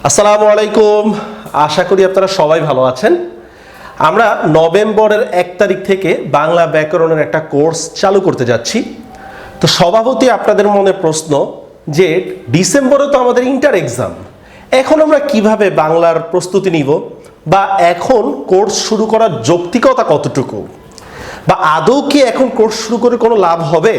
আসসালামু আলাইকুম। আশা করি আপনারা সবাই ভালো আছেন। আমরা নভেম্বরের 1 তারিখ থেকে বাংলা ব্যাকরণের একটা কোর্স চালু করতে যাচ্ছি। তো স্বভাবতই আপনাদের মনে প্রশ্ন যে ডিসেম্বরে তো আমাদের ইন্টার এক্সাম, এখন আমরা কিভাবে বাংলার প্রস্তুতি নিব, বা এখন কোর্স শুরু করার যৌক্তিকতা কতটুকু, বা আদৌ কি এখন কোর্স শুরু করে কোনো লাভ হবে,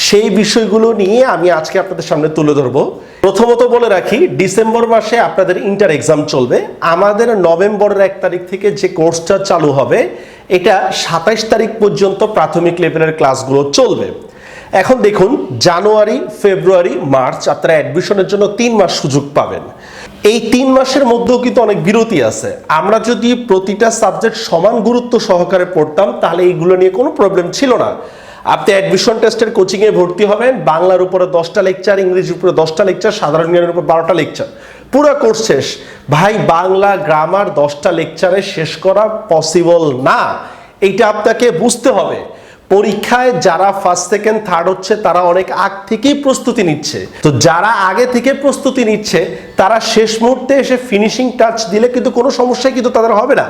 সেই বিষয়গুলো নিয়ে আমি আজকে আপনাদের সামনে তুলে ধরবো। প্রথমত বলে রাখি, ডিসেম্বর মাসে আপনাদের ইন্টার এক্সাম চলবে। আমাদের নভেম্বরের 1 তারিখ থেকে যে কোর্সটা চালু হবে, এটা 27 তারিখ পর্যন্ত প্রাথমিক লেভেলের ক্লাসগুলো চলবে। এখন দেখুন, জানুয়ারি, ফেব্রুয়ারি, মার্চ আপনারা অ্যাডমিশনের জন্য 3 মাস সুযোগ পাবেন। এই 3 মাসের মধ্যেও কিন্তু অনেক বিরতি আছে। আমরা যদি প্রতিটা সাবজেক্ট সমান গুরুত্ব সহকারে পড়তাম, তাহলে এইগুলো নিয়ে কোনো প্রবলেম ছিল না। আপনি অ্যাডমিশন টেস্টের কোচিংয়ে ভর্তি হবেন, বাংলার উপরে 10টা লেকচার, ইংরেজির উপরে 10টা লেকচার, সাধারণ জ্ঞানের উপর 12টা লেকচার, পুরো কোর্স শেষ। ভাই, বাংলা গ্রামার 10টা লেকচারে শেষ করা পসিবল না, এইটা আপনাকে বুঝতে হবে। পরীক্ষায় যারা ফার্স্ট সেকেন্ড থার্ড হচ্ছে, তারা অনেক আগ থেকেই প্রস্তুতি নিচ্ছে। তো যারা আগে থেকে প্রস্তুতি নিচ্ছে, তারা শেষ মুহূর্তে এসে ফিনিশিং টাচ দিলে কিন্তু কোনো সমস্যাই কিন্তু তাদের হবে না।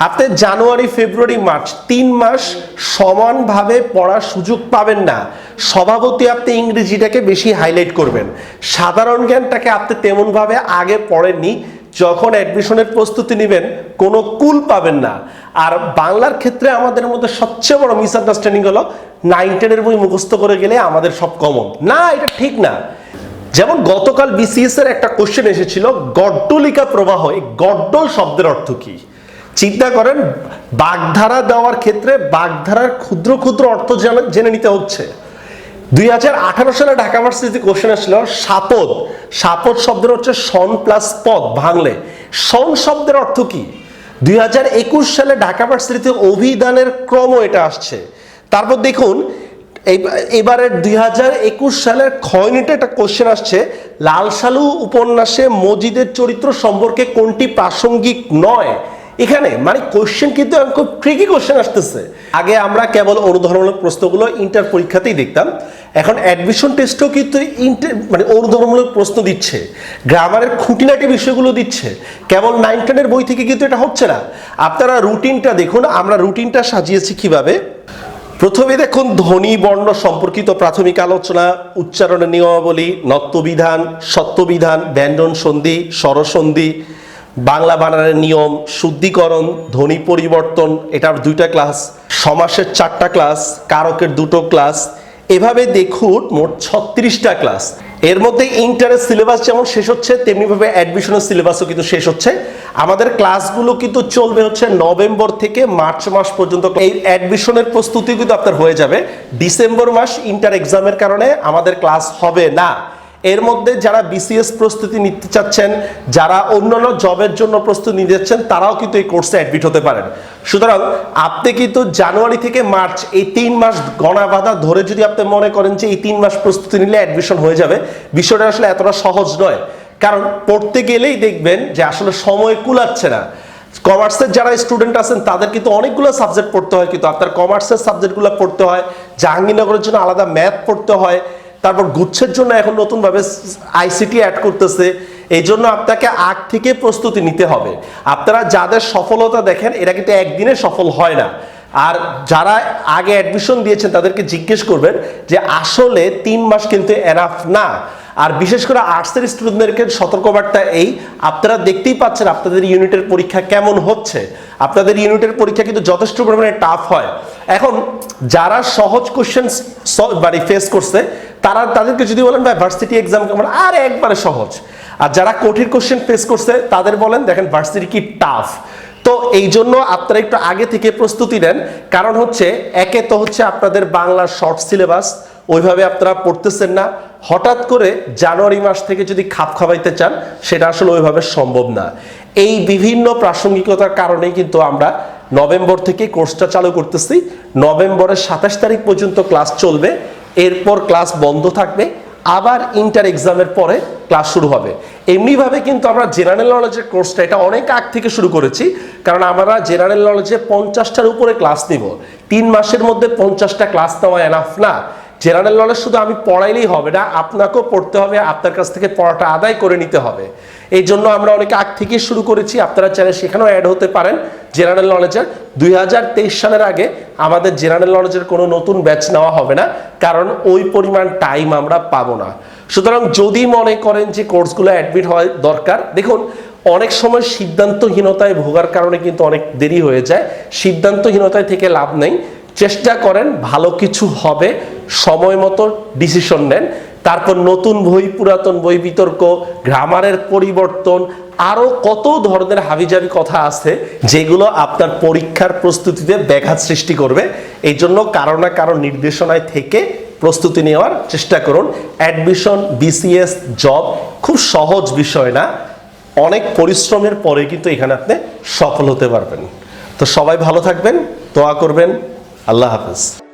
আপনি জানুয়ারি, ফেব্রুয়ারি, মার্চ 3 মাস সমানভাবে পড়ার সুযোগ পাবেন না। স্বভাবতই আপনি ইংরেজিটাকে বেশি হাইলাইট করবেন, সাধারণ জ্ঞানটাকে আপনি তেমনভাবে আগে পড়েননি। যখন অ্যাডমিশনের প্রস্তুতি নেবেন, কোনো কুল পাবেন না। আর বাংলার ক্ষেত্রে আমাদের মধ্যে সবচেয়ে বড় মিসআন্ডারস্ট্যান্ডিং হলো 9-10 বই মুখস্থ করে গেলে আমাদের সব কমন। না, এটা ঠিক না। যেমন গতকাল বিসিএস এর একটা কোশ্চেন এসেছিল, গড্ডলিকা প্রবাহ। এই গড্ডল শব্দের অর্থ কি? চিন্তা করেন, বাগধারা দেওয়ার ক্ষেত্রে বাগধারার ক্ষুদ্র ক্ষুদ্র অর্থ জেনে নিতে হচ্ছে। 2018 সালে ঢাকা ভার্সিটিতে কোশ্চেন আসলো সাপদ। সাপদ শব্দের হচ্ছে সন প্লাস পদ ভাঙলে। সন শব্দের অর্থ কি? 2021 সালে ঢাকা ভার্সিটিতে অভিধানের ক্রম এটা আসছে। তারপর দেখুন, এবারের 2021 সালের খয়নিতে একটা কোশ্চেন আসছে, লাল সালু উপন্যাসে মজিদের চরিত্র সম্পর্কে কোনটি প্রাসঙ্গিক নয়। এখানে মানে কোশ্চেন কিন্তু খুব ট্রিকি কোশ্চেন আসতেছে। আগে আমরা কেবল অনুধাবনমূলক প্রশ্নগুলো ইন্টার পরীক্ষাতেই দেখতাম, এখন অ্যাডমিশন টেস্টও কিন্তু অনুধাবনমূলক প্রশ্ন দিচ্ছে, গ্রামারের খুঁটিনাটি বিষয়গুলো দিচ্ছে। কেবল 9-10 বই থেকে কিন্তু এটা হচ্ছে না। আপনারা রুটিনটা দেখুন, আমরা রুটিনটা সাজিয়েছি কিভাবে। প্রথমে দেখুন, ধ্বনি বর্ণ সম্পর্কিত প্রাথমিক আলোচনা, উচ্চারণের নিয়মাবলী, নত্যবিধান, সত্যবিধান, ব্যঞ্জন সন্ধি, স্বরসন্ধি, বাংলা বানানের নিয়ম, শুদ্ধিকরণ, ধ্বনি পরিবর্তন, এটার 2টা ক্লাস, সমাসের 4টা ক্লাস, কারকের 2টো ক্লাস। এভাবে দেখুন মোট 36টা ক্লাস। এর মধ্যে ইন্টারের সিলেবাস যেমন শেষ হচ্ছে, তেমনিভাবে অ্যাডমিশনের সিলেবাসও কিন্তু শেষ হচ্ছে। আমাদের ক্লাসগুলো কিন্তু চলবে হচ্ছে নভেম্বর থেকে মার্চ মাস পর্যন্ত। এই অ্যাডমিশনের প্রস্তুতি কিন্তু আপনার হয়ে যাবে। ডিসেম্বর মাস ইন্টার এক্সামের কারণে আমাদের ক্লাস হবে না। এর মধ্যে যারা বিসিএস প্রস্তুতি নিতে চাচ্ছেন, যারা অন্যান্য জবের জন্য প্রস্তুতি নিতে যাচ্ছেন, তারাও কিন্তু এই কোর্সে অ্যাডমিট হতে পারেন। সুতরাং আপনি কিন্তু জানুয়ারি থেকে মার্চ এই 3 মাস গণা বাঁধা ধরে যদি আপনি মনে করেন যে এই 3 মাস প্রস্তুতি নিলে অ্যাডমিশন হয়ে যাবে, বিষয়টা আসলে এতটা সহজ নয়। কারণ পড়তে গেলেই দেখবেন যে আসলে সময় কুলাচ্ছে না। কমার্সের যারা স্টুডেন্ট আছেন, তাদের কিন্তু অনেকগুলো সাবজেক্ট পড়তে হয়, কিন্তু আপনার কমার্সের সাবজেক্টগুলো পড়তে হয়, জাহাঙ্গীরনগরের জন্য আলাদা ম্যাথ পড়তে হয়, তারপর গুচ্ছের জন্য এখন নতুনভাবে আইসিটি অ্যাড করতেছে। এই জন্য আপনাকে আগ থেকে প্রস্তুতি নিতে হবে। আপনারা যাদের সফলতা দেখেন, এরা কিন্তু একদিনে সফল হয় না। আর যারা আগে অ্যাডমিশন দিয়েছেন, তাদেরকে জিজ্ঞেস করবেন যে আসলে 3 মাস কিন্তু এনাফ না। আর বিশেষ করে আর্টসের স্টুডেন্টদেরকে সতর্কবার্তা এই, আপনারা দেখতেই পাচ্ছেন আপনাদের ইউনিটের পরীক্ষা কেমন হচ্ছে। আপনাদের ইউনিটের পরীক্ষা কিন্তু যথেষ্ট পরিমাণে টাফ হয়। এখন যারা সহজ কোশ্চেন ফেস করছে, তাদেরকে যদি বলেন ভাই ভার্সিটি এক্সাম কেমন, আর একবারে সহজ। আর যারা কঠিন কোশ্চেন ফেস করছে, তাদের বলেন দেখেন ভার্সিটি কি টাফ। তো এই জন্য আপনারা একটু আগে থেকে প্রস্তুতি নেন। কারণ হচ্ছে, একে তো হচ্ছে আপনাদের বাংলার শর্ট সিলেবাস, ওইভাবে আপনারা পড়তেছেন না। হঠাৎ করে জানুয়ারি মাস থেকে যদি খাপ খাওয়াইতে চান, সেটা আসলে ওইভাবে সম্ভব না। এই বিভিন্ন প্রাসঙ্গিকতার কারণেই কিন্তু আমরা নভেম্বর থেকে কোর্সটা চালু করতেছি। নভেম্বরের 27 তারিখ পর্যন্ত ক্লাস চলবে, এরপর ক্লাস বন্ধ থাকবে, আবার ইন্টার এক্সামের পরে ক্লাস শুরু হবে। এমনিভাবে কিন্তু আমরা জেনারেল নলেজের কোর্সটা এটা অনেক আগ থেকে শুরু করেছি, কারণ আমরা জেনারেল নলেজে 50টার উপরে ক্লাস নিব। 3 মাসের মধ্যে 50টা ক্লাস নেওয়া এনাফ না। জেনারেল নলেজ শুধু আমি পড়াইলেই হবে না, আপনাকেও পড়তে হবে, আপনার কাছ থেকে পড়াটা আদায় করে নিতে হবে। এই জন্য আমরা অনেক আগ থেকে শুরু করেছি, আপনারা চাইলে সেখানেও অ্যাড হতে পারেন জেনারেল নলেজের। 2023 সালের আগে আমাদের জেনারেল নলেজের কোনো নতুন ব্যাচ নেওয়া হবে না, কারণ ওই পরিমাণ টাইম আমরা পাবো না। সুতরাং যদি মনে করেন যে কোর্সগুলো অ্যাডমিট হওয়া দরকার, দেখুন অনেক সময় সিদ্ধান্তহীনতায় ভোগার কারণে কিন্তু অনেক দেরি হয়ে যায়। সিদ্ধান্তহীনতায় থেকে লাভ নেই, চেষ্টা করেন ভালো কিছু হবে, সময় মতো ডিসিশন নেন। তারপর নতুন বই, পুরাতন বই, বিতর্ক, গ্রামারের পরিবর্তন, আরো কত ধরনের হাবিজাবি কথা আছে যেগুলো আপনার পরীক্ষার প্রস্তুতিতে ব্যাঘাত সৃষ্টি করবে। এই জন্য কারো না কারো নির্দেশনায় থেকে প্রস্তুতি নেওয়ার চেষ্টা করুন। অ্যাডমিশন, বিসিএস, জব খুব সহজ বিষয় না, অনেক পরিশ্রমের পরে কিন্তু এখানে আপনি সফল হতে পারবেন। তো সবাই ভালো থাকবেন, দোয়া করবেন। আল্লাহ হাফেজ।